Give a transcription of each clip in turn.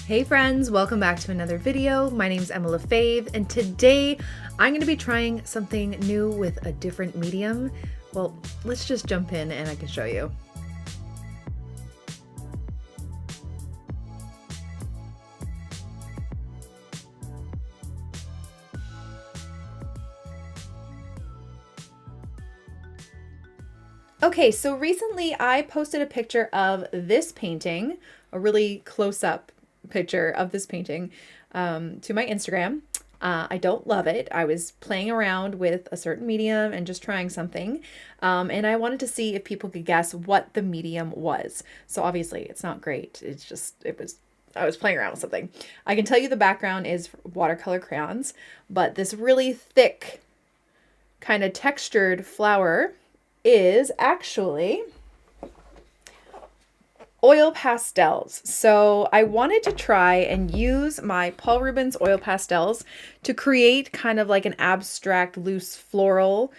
Hey friends, welcome back to another video. My name's Emma LaFave, and today I'm going to be trying something new with a different medium. Well, let's just jump in and I can show you. Okay, so recently I posted a picture of this painting, a really close-up picture of this painting to my Instagram. I don't love it. I was playing around with a certain medium and just trying something. And I wanted to see if people could guess what the medium was. So obviously it's not great. I was playing around with something. I can tell you the background is watercolor crayons, but this really thick kind of textured flower is actually oil pastels. So I wanted to try and use my Paul Rubens oil pastels to create kind of like an abstract loose floral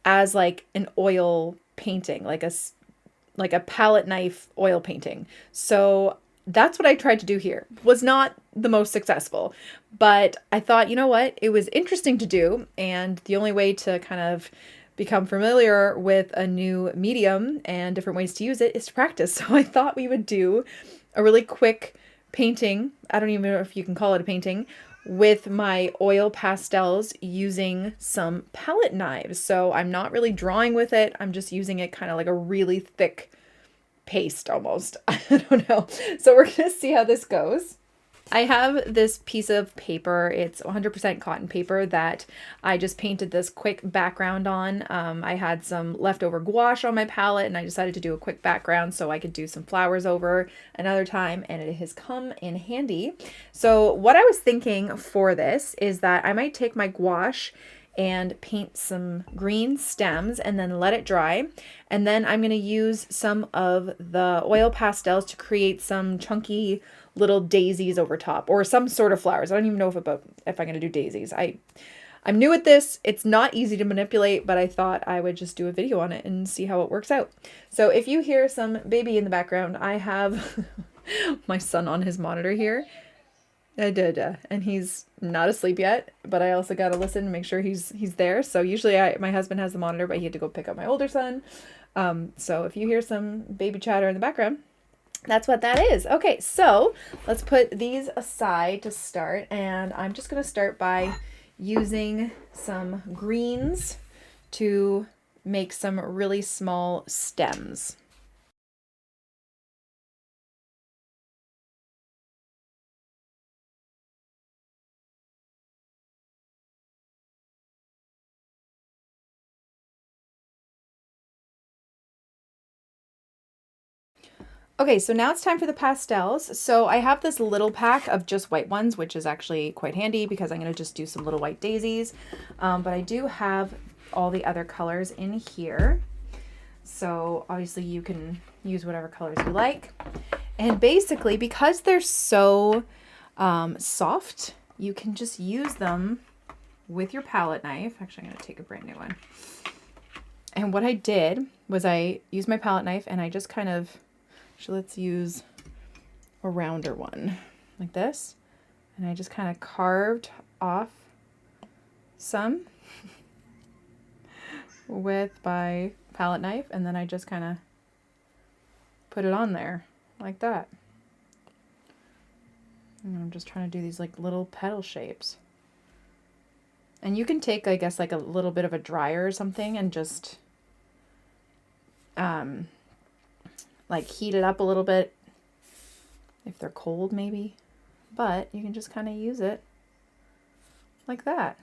as like an oil painting, like a palette knife oil painting. So that's what I tried to do here. Was not the most successful, but I thought, you know what? It was interesting to do, and the only way to kind of become familiar with a new medium and different ways to use it is to practice. So I thought we would do a really quick painting. I don't even know if you can call it a painting, with my oil pastels using some palette knives. So I'm not really drawing with it. I'm just using it kind of like a really thick paste almost. I don't know. So we're going to see how this goes. I have this piece of paper. It's 100% cotton paper that I just painted this quick background on. I had some leftover gouache on my palette and I decided to do a quick background so I could do some flowers over another time, and it has come in handy. So what I was thinking for this is that I might take my gouache and paint some green stems and then let it dry. And then I'm going to use some of the oil pastels to create some chunky little daisies over top, or some sort of flowers. I don't even know if I'm going to do daisies. I'm new at this. It's not easy to manipulate, but I thought I would just do a video on it and see how it works out. So if you hear some baby in the background, I have my son on his monitor here. And he's not asleep yet, but I also got to listen and make sure he's there. So usually my husband has the monitor, but he had to go pick up my older son. So if you hear some baby chatter in the background, that's what that is. Okay, so let's put these aside to start, and I'm just going to start by using some greens to make some really small stems. Okay, so now it's time for the pastels. So I have this little pack of just white ones, which is actually quite handy because I'm going to just do some little white daisies. But I do have all the other colors in here. So obviously you can use whatever colors you like. And basically, because they're so soft, you can just use them with your palette knife. Actually, I'm going to take a brand new one. And what I did was I used my palette knife and I just kind of... So let's use a rounder one like this. And I just kind of carved off some with my palette knife. And then I just kind of put it on there like that. And I'm just trying to do these like little petal shapes. And you can take, I guess, like a little bit of a dryer or something and just like heat it up a little bit if they're cold maybe, but you can just kind of use it like that.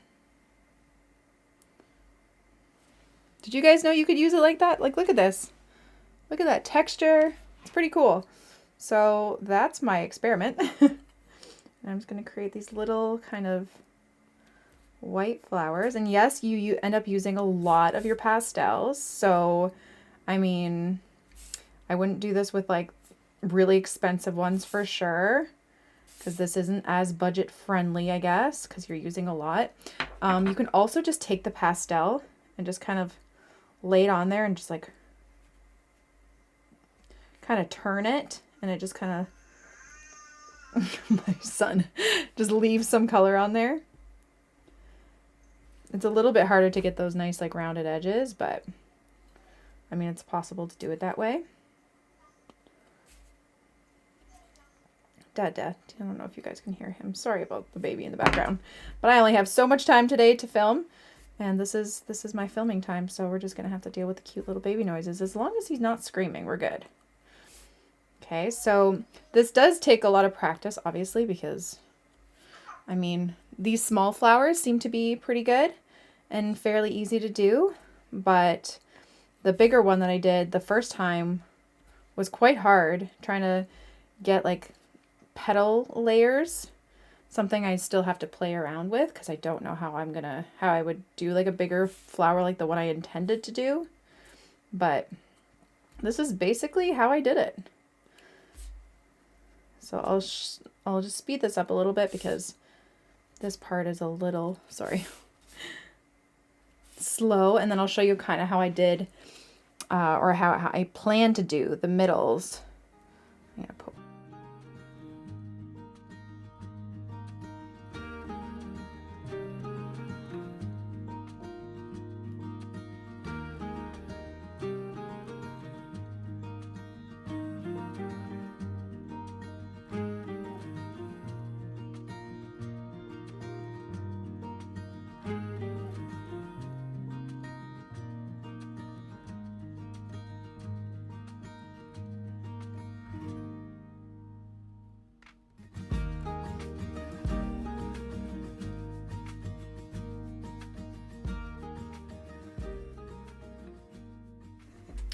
Did you guys know you could use it like that? Like, look at this. Look at that texture. It's pretty cool. So that's my experiment. And I'm just going to create these little kind of white flowers. And yes, you end up using a lot of your pastels. So, I mean, I wouldn't do this with like really expensive ones for sure, because this isn't as budget friendly, I guess, because you're using a lot. You can also just take the pastel and just kind of lay it on there and just like kind of turn it, and it just kind of My son just leaves some color on there. It's a little bit harder to get those nice like rounded edges, but I mean, it's possible to do it that way. Dad, I don't know if you guys can hear him. Sorry about the baby in the background, but I only have so much time today to film, and this is my filming time, so we're just gonna have to deal with the cute little baby noises. As long as he's not screaming, we're good. Okay, so this does take a lot of practice, obviously, because I mean, these small flowers seem to be pretty good and fairly easy to do, but the bigger one that I did the first time was quite hard, trying to get like petal layers, something I still have to play around with because I don't know how I would do like a bigger flower like the one I intended to do, but this is basically how I did it. So I'll just speed this up a little bit because this part is a little, sorry, slow, and then I'll show you kind of how I did or how I plan to do the middles. I'm gonna put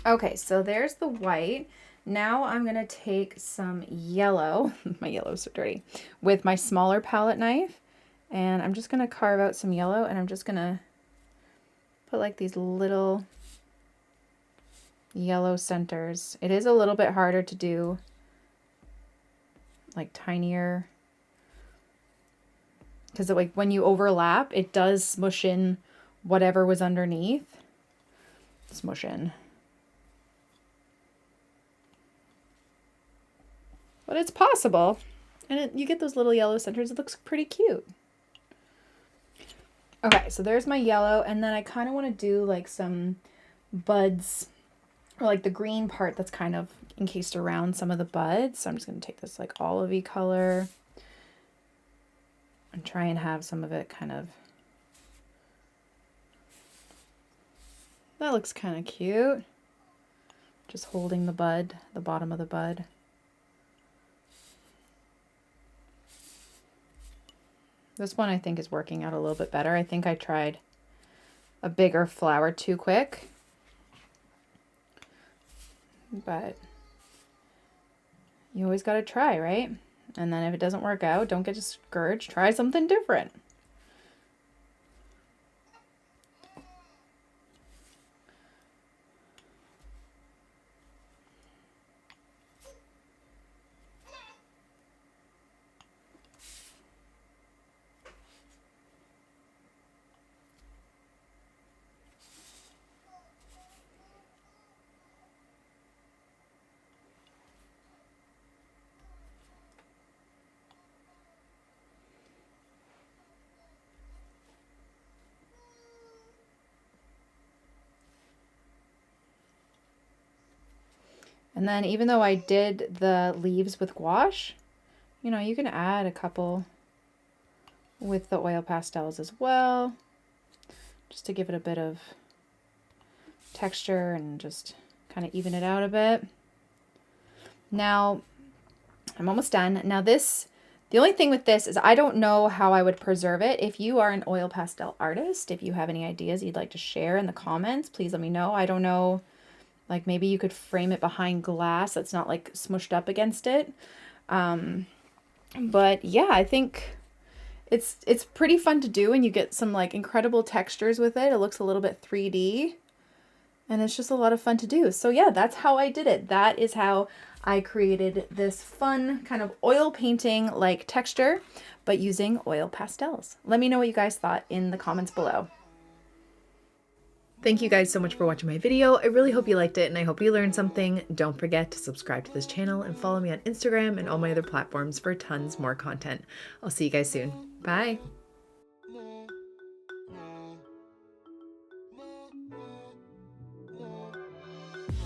Okay, so there's the white. Now I'm gonna take some yellow, my yellow's so dirty, with my smaller palette knife, and I'm just gonna carve out some yellow, and I'm just gonna put like these little yellow centers. It is a little bit harder to do like tinier, because like when you overlap, it does smush in whatever was underneath. Smush in. But it's possible, and you get those little yellow centers. It looks pretty cute. Okay, so there's my yellow, and then I kind of want to do like some buds, or like the green part that's kind of encased around some of the buds. So I'm just going to take this like olivey color and try and have some of it kind of, that looks kind of cute. Just holding the bud, the bottom of the bud. This one I think is working out a little bit better. I think I tried a bigger flower too quick, but you always got to try, right? And then if it doesn't work out, don't get discouraged. Try something different. And then even though I did the leaves with gouache, you know, you can add a couple with the oil pastels as well, just to give it a bit of texture and just kind of even it out a bit. Now, I'm almost done. Now this, the only thing with this is I don't know how I would preserve it. If you are an oil pastel artist, if you have any ideas you'd like to share in the comments, please let me know. I don't know. Like maybe you could frame it behind glass that's not like smushed up against it. But yeah, I think it's pretty fun to do, and you get some like incredible textures with it. It looks a little bit 3D, and it's just a lot of fun to do. So yeah, that's how I did it. That is how I created this fun kind of oil painting like texture, but using oil pastels. Let me know what you guys thought in the comments below. Thank you guys so much for watching my video. I really hope you liked it and I hope you learned something. Don't forget to subscribe to this channel and follow me on Instagram and all my other platforms for tons more content. I'll see you guys soon. Bye.